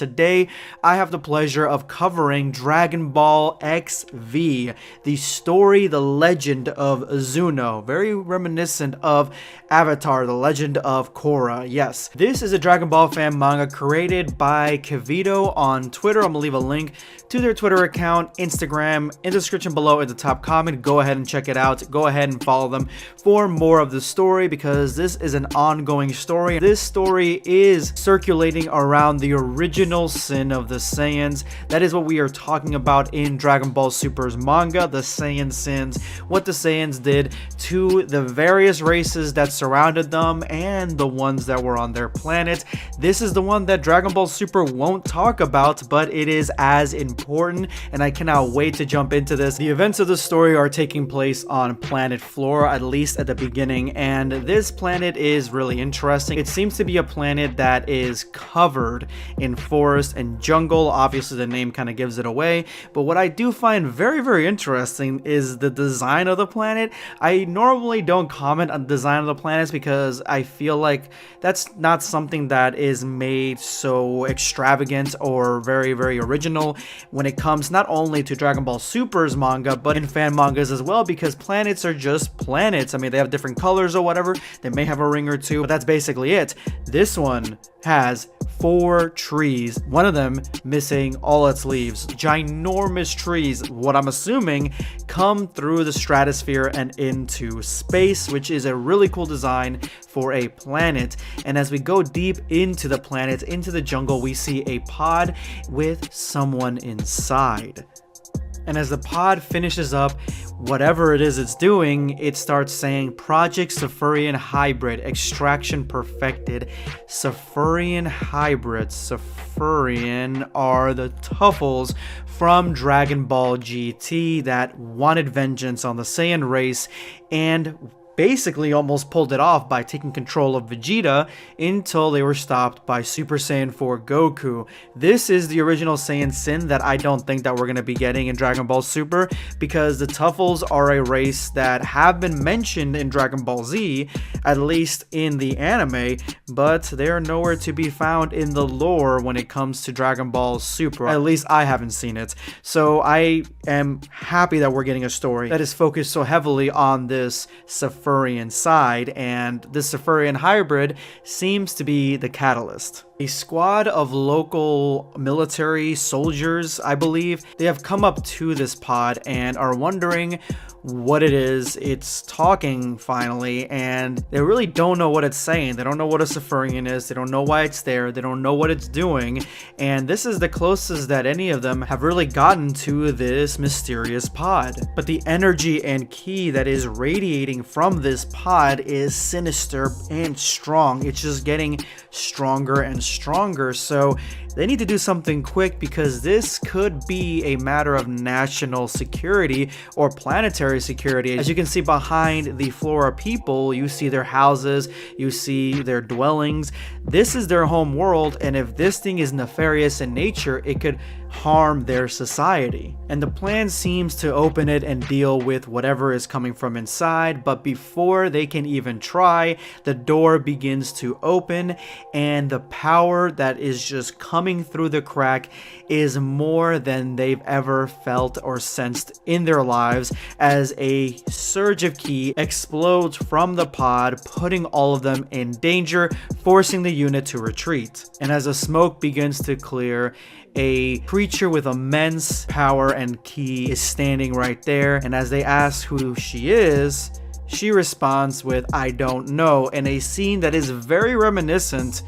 today I have the pleasure of covering Dragon Ball XV, the story, the legend of Zuno, very reminiscent of Avatar, the legend of Korra. Yes, this is a Dragon Ball fan manga created by Kivito on Twitter. I'm gonna leave a link to their Twitter account, Instagram, in the description below in the top comment. Go ahead and check it out. Go ahead and follow them for more of the story, because this is an ongoing story. This story is circulating around the original sin of the Saiyans. That is what we are talking about in Dragon Ball Super's manga, the Saiyan sins, what the Saiyans did to the various races that surrounded them and the ones that were on their planet. This is the one that Dragon Ball Super won't talk about, but it is as important, and I cannot wait to jump into this. The events of the story are taking place on planet Flora, at least at the beginning, and this planet is really interesting. It seems to be a planet that is covered in forest and jungle. Obviously the name kind of gives it away, but what I do find very interesting is the design of the planet. I normally don't comment on the design of the planets because I feel like that's not something that is made so extravagant or very original when it comes not only to Dragon Ball Super's manga, but in fan mangas as well, because planets are just planets. I mean, they have different colors or whatever. They may have a ring or two, but that's basically it. This one has 4 trees, one of them missing all its leaves. Ginormous trees, what I'm assuming, come through the stratosphere and into space, which is a really cool design for a planet. And as we go deep into the planet, into the jungle, we see a pod with someone inside. And as the pod finishes up whatever it is it's doing, it starts saying Project Safurian Hybrid, extraction perfected. Safurian hybrids. Safurian are the Tuffles from Dragon Ball GT that wanted vengeance on the Saiyan race and basically almost pulled it off by taking control of Vegeta until they were stopped by Super Saiyan 4 Goku. This is the original Saiyan sin that I don't think that we're going to be getting in Dragon Ball Super, because the Tuffles are a race that have been mentioned in Dragon Ball Z, at least in the anime, but they are nowhere to be found in the lore when it comes to Dragon Ball Super. At least I haven't seen it. So I am happy that we're getting a story that is focused so heavily on this Safurian side, and this Safurian hybrid seems to be the catalyst. A squad of local military soldiers, I believe, they have come up to this pod and are wondering what it is it's talking finally, and they really don't know what it's saying. They don't know what a Safurian is, they don't know why it's there, they don't know what it's doing, and this is the closest that any of them have really gotten to this mysterious pod. But the energy and ki that is radiating from this pod is sinister and strong. It's just getting stronger and stronger, so they need to do something quick, because this could be a matter of national security or planetary security. As you can see behind the Flora people, you see their houses, you see their dwellings. This is their home world, and if this thing is nefarious in nature, it could harm their society. And the plan seems to open it and deal with whatever is coming from inside, but before they can even try, the door begins to open, and the power that is just coming through the crack is more than they've ever felt or sensed in their lives, as a surge of ki explodes from the pod, putting all of them in danger, forcing the unit to retreat. And as the smoke begins to clear, a creature with immense power and ki is standing right there, and as they ask who she is, she responds with "I don't know," in a scene that is very reminiscent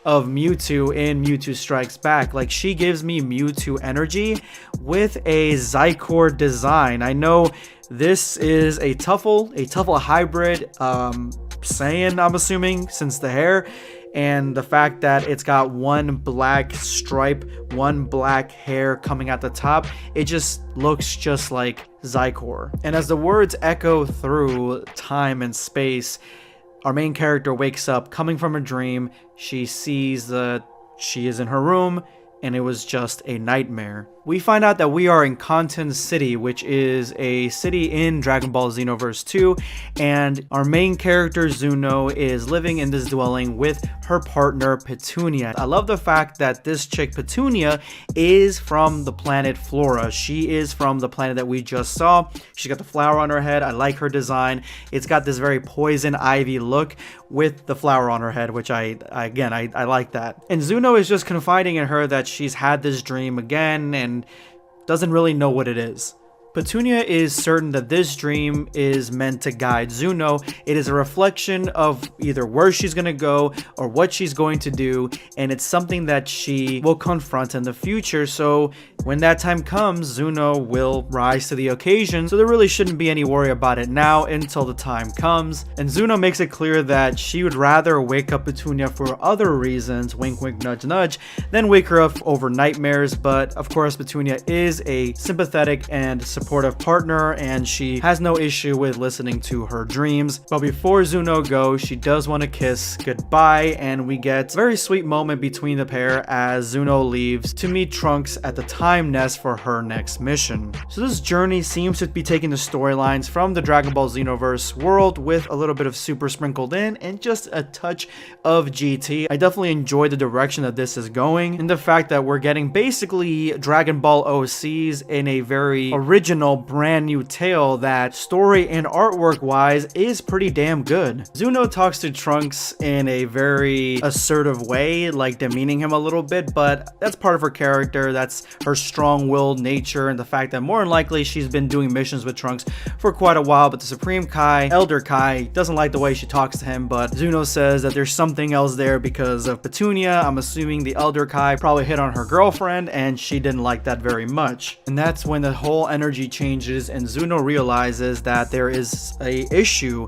of Mewtwo in Mewtwo Strikes Back. Like, she gives me Mewtwo energy with a Zycor design. I know this is a Tuffle hybrid Saiyan, I'm assuming, since the hair and the fact that it's got one black stripe, one black hair coming at the top, it just looks just like Zycor. And as the words echo through time and space, our main character wakes up coming from a dream. She sees that she is in her room and it was just a nightmare. we find out that we are in Content City, which is a city in Dragon Ball Xenoverse 2, and our main character Zuno is living in this dwelling with her partner Petunia. I love the fact that this chick Petunia is from the planet Flora. She is from the planet that we just saw. She got the flower on her head. I like her design. It's got this very poison ivy look with the flower on her head, which I like that. And Zuno is just confiding in her that she's had this dream again and doesn't really know what it is. Petunia is certain that this dream is meant to guide Zuno. It is a reflection of either where she's going to go or what she's going to do, and it's something that she will confront in the future. So when that time comes, Zuno will rise to the occasion, so there really shouldn't be any worry about it now until the time comes. And Zuno makes it clear that she would rather wake up Petunia for other reasons, wink wink nudge nudge, than wake her up over nightmares. But of course Petunia is a sympathetic and supportive partner, and she has no issue with listening to her dreams. But before Zuno goes, she does want to kiss goodbye, and we get a very sweet moment between the pair as Zuno leaves to meet Trunks at the Time Nest for her next mission. So this journey seems to be taking the storylines from the Dragon Ball Xenoverse world with a little bit of Super sprinkled in and just a touch of GT. I definitely enjoy the direction that this is going, and the fact that we're getting basically Dragon Ball OCs in a very original, brand new tale that story and artwork wise is pretty damn good. Zuno talks to Trunks in a very assertive way, like demeaning him a little bit, but that's part of her character. That's her strong-willed nature, and the fact that more than likely she's been doing missions with Trunks for quite a while, but the Supreme Kai, Elder Kai, doesn't like the way she talks to him. But Zuno says that there's something else there because of Petunia. I'm assuming the Elder Kai probably hit on her girlfriend, and she didn't like that very much. And that's when the whole energy changes and Zuno realizes that there is a issue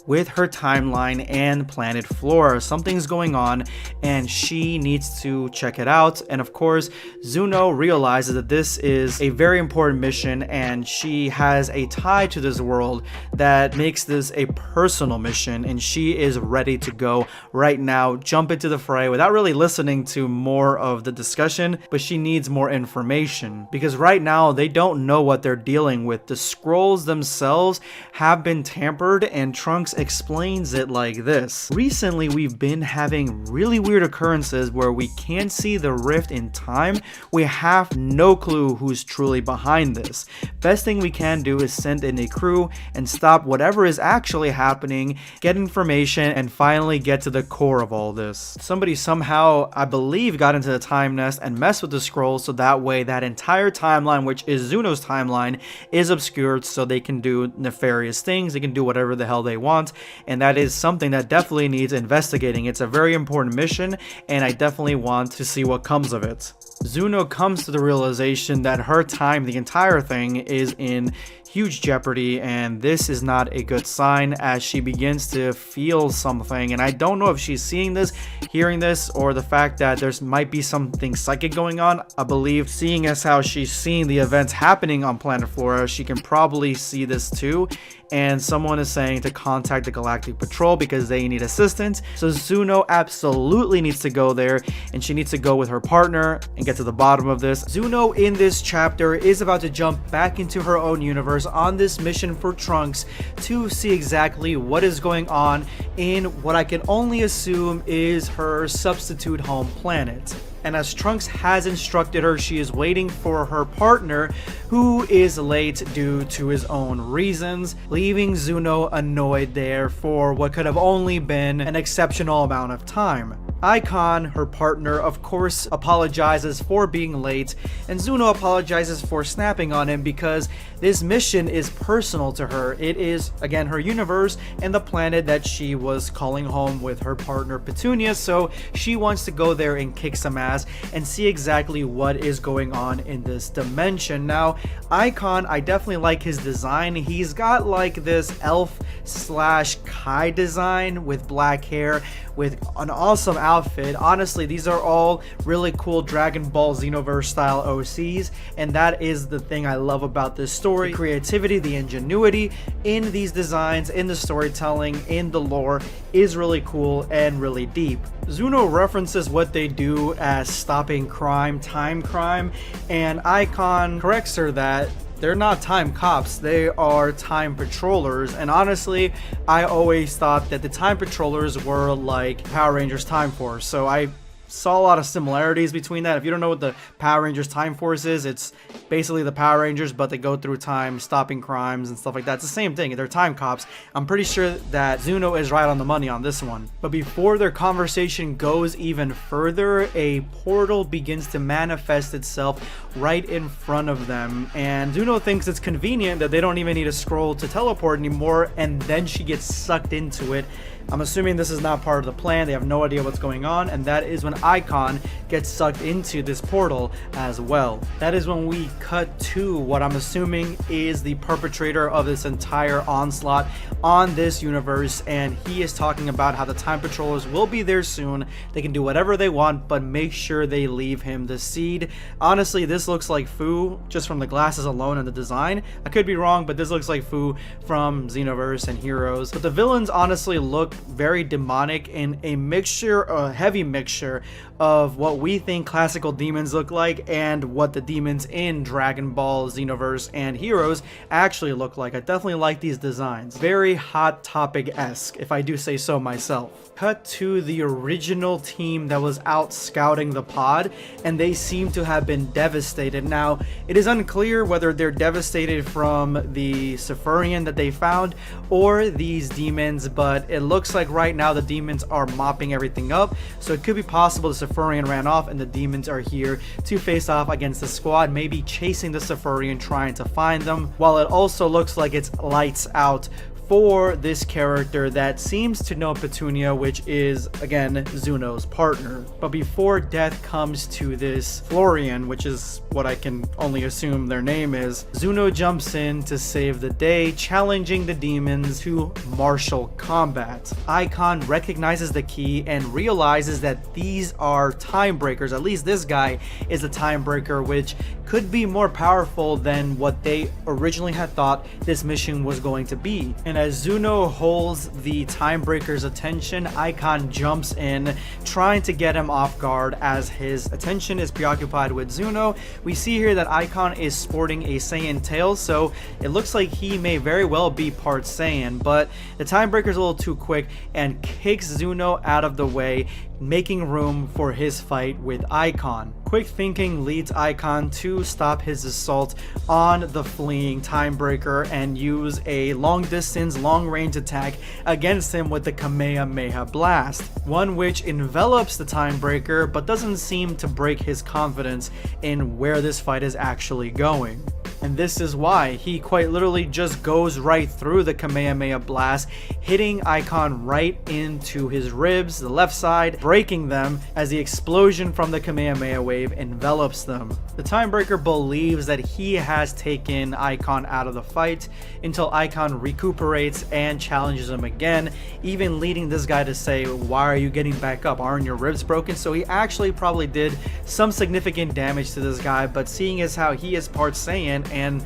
with her timeline and planet Flora. Something's going on and she needs to check it out. And of course, Zuno realizes that this is a very important mission and she has a tie to this world that makes this a personal mission, and she is ready to go right now, jump into the fray without really listening to more of the discussion, but she needs more information because right now they don't know what they're dealing with. The scrolls themselves have been tampered, and Trunks explains it like this. Recently, we've been having really weird occurrences where we can't see the rift in time. We have no clue who's truly behind this. Best thing we can do is send in a crew and stop whatever is actually happening, get information, and finally get to the core of all this. Somebody somehow, I believe, got into the Time Nest and messed with the scrolls, so that way that entire timeline, which is Zuno's timeline, is obscured so they can do nefarious things. They can do whatever the hell they want, and that is something that definitely needs investigating. It's a very important mission, and I definitely want to see what comes of it. Zuno comes to the realization that her time, the entire thing, is in huge jeopardy, and this is not a good sign as she begins to feel something. And I don't know if she's seeing this, hearing this, or the fact that there's might be something psychic going on. I believe, seeing as how she's seeing the events happening on planet Flora, she can probably see this too. And someone is saying to contact the Galactic Patrol because they need assistance. So Zuno absolutely needs to go there, and she needs to go with her partner and get to the bottom of this. Zuno in this chapter is about to jump back into her own universe on this mission for Trunks to see exactly what is going on in what I can only assume is her substitute home planet. And as Trunks has instructed her, she is waiting for her partner, who is late due to his own reasons, leaving Zuno annoyed there for what could have only been an exceptional amount of time. Icon, her partner, of course apologizes for being late, and Zuno apologizes for snapping on him because this mission is personal to her. It is, again, her universe and the planet that she was calling home with her partner Petunia, so she wants to go there and kick some ass and see exactly what is going on in this dimension. Now, Icon, I definitely like his design. He's got like this elf/Kai design with black hair, with an awesome outfit. Honestly, these are all really cool Dragon Ball Xenoverse style OCs, and that is the thing I love about this story. The creativity, the ingenuity in these designs, in the storytelling, in the lore is really cool and really deep. Zuno references what they do as stopping crime, time crime, and Icon corrects her that they're not time cops, they are time patrollers. And honestly, I always thought that the time patrollers were like Power Rangers Time Force, so I saw a lot of similarities between that. If you don't know what the Power Rangers Time Force is, it's basically the Power Rangers, but they go through time stopping crimes and stuff like that. It's the same thing. They're time cops. I'm pretty sure that Zuno is right on the money on this one. But before their conversation goes even further, a portal begins to manifest itself right in front of them, and Zuno thinks it's convenient that they don't even need to scroll to teleport anymore, and then she gets sucked into it. I'm assuming this is not part of the plan. They have no idea what's going on, and that is when Icon gets sucked into this portal as well. That is when we cut to what I'm assuming is the perpetrator of this entire onslaught on this universe, and he is talking about how the time patrollers will be there soon. They can do whatever they want, but make sure they leave him the seed. Honestly, this looks like Fu just from the glasses alone and the design. I could be wrong, but this looks like Fu from Xenoverse and Heroes. But the villains honestly look very demonic, in a mixture, a heavy mixture of what we think classical demons look like and what the demons in Dragon Ball Xenoverse and Heroes actually look like. I definitely like these designs. Very Hot Topic-esque, if I do say so myself. Cut to the original team that was out scouting the pod, and they seem to have been devastated. Now, it is unclear whether they're devastated from the Sufurian that they found or these demons, but it looks like right now the demons are mopping everything up, so it could be possible the Sufurian ran off and the demons are here to face off against the squad, maybe chasing the Sufurian, trying to find them, while it also looks like it's lights out for this character that seems to know Petunia, which is, again, Zuno's partner. But before death comes to this Florian, which is what I can only assume their name is, Zuno jumps in to save the day, challenging the demons to martial combat. Icon recognizes the key and realizes that these are time breakers. At least this guy is a time breaker, which could be more powerful than what they originally had thought this mission was going to be. And as Zuno holds the time breaker's attention, Icon jumps in, trying to get him off guard as his attention is preoccupied with Zuno. We see here that Icon is sporting a Saiyan tail, so it looks like he may very well be part Saiyan, but the time breaker's a little too quick and kicks Zuno out of the way, making room for his fight with Icon. Quick thinking leads Icon to stop his assault on the fleeing time breaker and use a long distance, long range attack against him with the Kamehameha blast, one which envelops the time breaker but doesn't seem to break his confidence in where this fight is actually going. And this is why he quite literally just goes right through the Kamehameha blast, hitting Icon right into his ribs, the left side, breaking them as the explosion from the Kamehameha wave envelops them. The Timebreaker believes that he has taken Icon out of the fight until Icon recuperates and challenges him again, even leading this guy to say, "Why are you getting back up? Aren't your ribs broken?" So he actually probably did some significant damage to this guy, but seeing as how he is part Saiyan and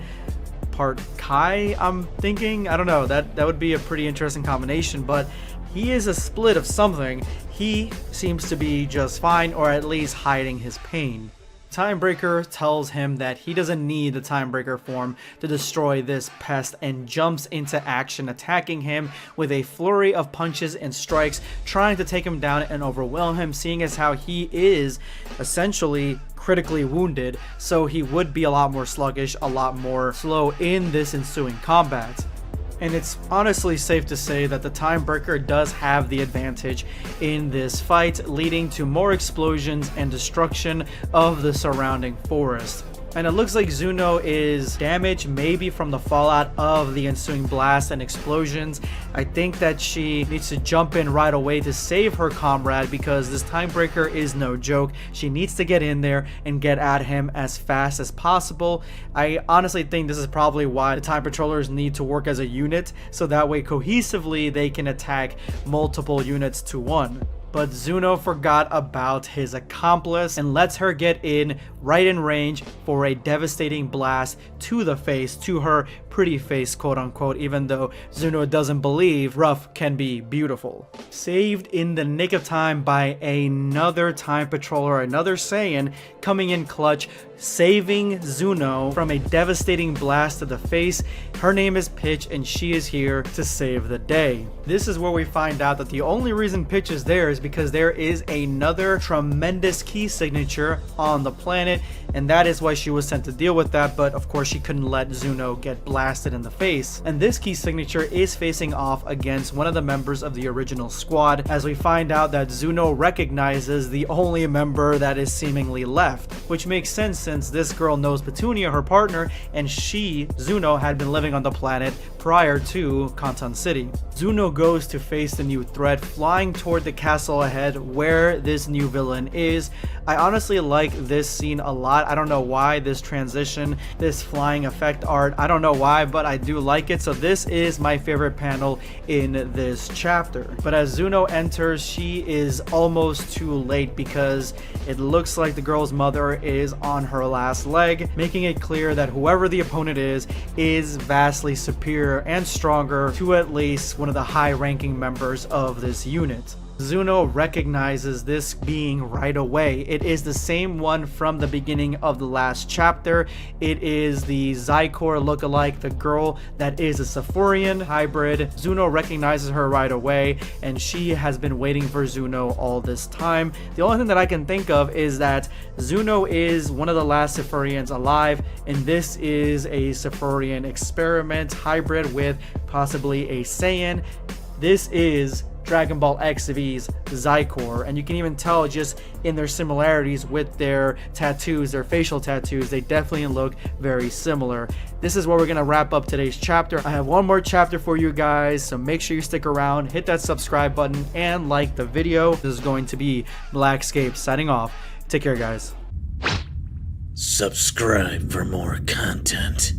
part Kai, I'm thinking, I don't know, that would be a pretty interesting combination, but he is a split of something. He seems to be just fine, or at least hiding his pain. Timebreaker tells him that he doesn't need the Timebreaker form to destroy this pest and jumps into action, attacking him with a flurry of punches and strikes, trying to take him down and overwhelm him, seeing as how he is essentially critically wounded, so he would be a lot more sluggish, a lot more slow in this ensuing combat. And it's honestly safe to say that the Timebreaker does have the advantage in this fight, leading to more explosions and destruction of the surrounding forest. And it looks like Zuno is damaged, maybe from the fallout of the ensuing blast and explosions. I think that she needs to jump in right away to save her comrade, because this Timebreaker is no joke. She needs to get in there and get at him as fast as possible. I honestly think this is probably why the Time Patrollers need to work as a unit, so that way cohesively they can attack multiple units to one. but Zuno forgot about his accomplice and lets her get in right in range for a devastating blast to the face, to her pretty face, quote unquote, even though Zuno doesn't believe rough can be beautiful. Saved in the nick of time by another time patroller, another Saiyan coming in clutch, saving Zuno from a devastating blast to the face. Her name is Pitch and she is here to save the day. This is where we find out that the only reason Pitch is there is because there is another tremendous key signature on the planet, and that is why she was sent to deal with that, but of course she couldn't let Zuno get blasted in the face. And this key signature is facing off against one of the members of the original squad, as we find out that Zuno recognizes the only member that is seemingly left, which makes sense since this girl knows Petunia, her partner, and she, Zuno, had been living on the planet prior to Canton City. Zuno goes to face the new threat, flying toward the castle ahead where this new villain is. I honestly like this scene a lot. I don't know why, this transition, this flying effect art, I don't know why, but I do like it. So this is my favorite panel in this chapter. But as Zuno enters, she is almost too late because it looks like the girl's mother is on her last leg, making it clear that whoever the opponent is vastly superior and stronger to at least one of the high-ranking members of this unit. Zuno recognizes this being right away. It is the same one from the beginning of the last chapter. It is the Zykor lookalike, the girl that is a Sephorian hybrid. Zuno recognizes her right away, and she has been waiting for Zuno all this time. The only thing that I can think of is that Zuno is one of the last Sephorians alive, and this is a Sephorian experiment hybrid with possibly a Saiyan. This is Dragon Ball XV's Zykor, and you can even tell just in their similarities with their tattoos, their facial tattoos, they definitely look very similar. This is where we're going to wrap up today's chapter. I have one more chapter for you guys, so make sure you stick around, hit that subscribe button, and like the video. This is going to be Blackscape signing off. Take care, guys. Subscribe for more content.